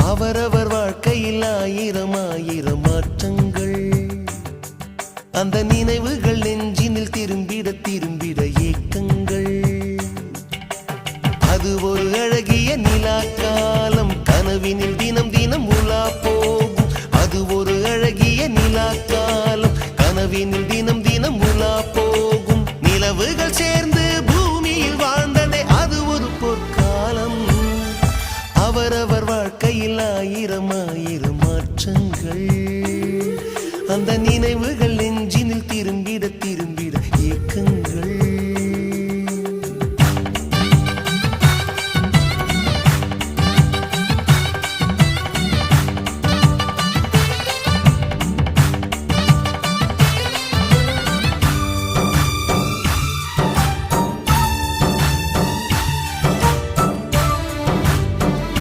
அவரவர் வாழ்க்கையில் ஆயிரம் ஆயிரம் மாற்றங்கள். அந்த நினைவுகள் நெஞ்சினில் திரும்பிட திரும்பிட ஏக்கங்கள். அது ஒரு அழகிய நிலா காலம், கனவினில் தினம் தினம் உலா போகும். அது ஒரு அழகிய நிலா காலம், கனவினில் தினம் தினம் உலா போகும். நிலவுகள் சேர்ந்து பூமியில் வாழ்ந்ததே அது ஒரு பொற்காலம். அவரவர் வாழ்க்கையில் ஆயிரம் ஆயிரம் மாற்றங்கள். அந்த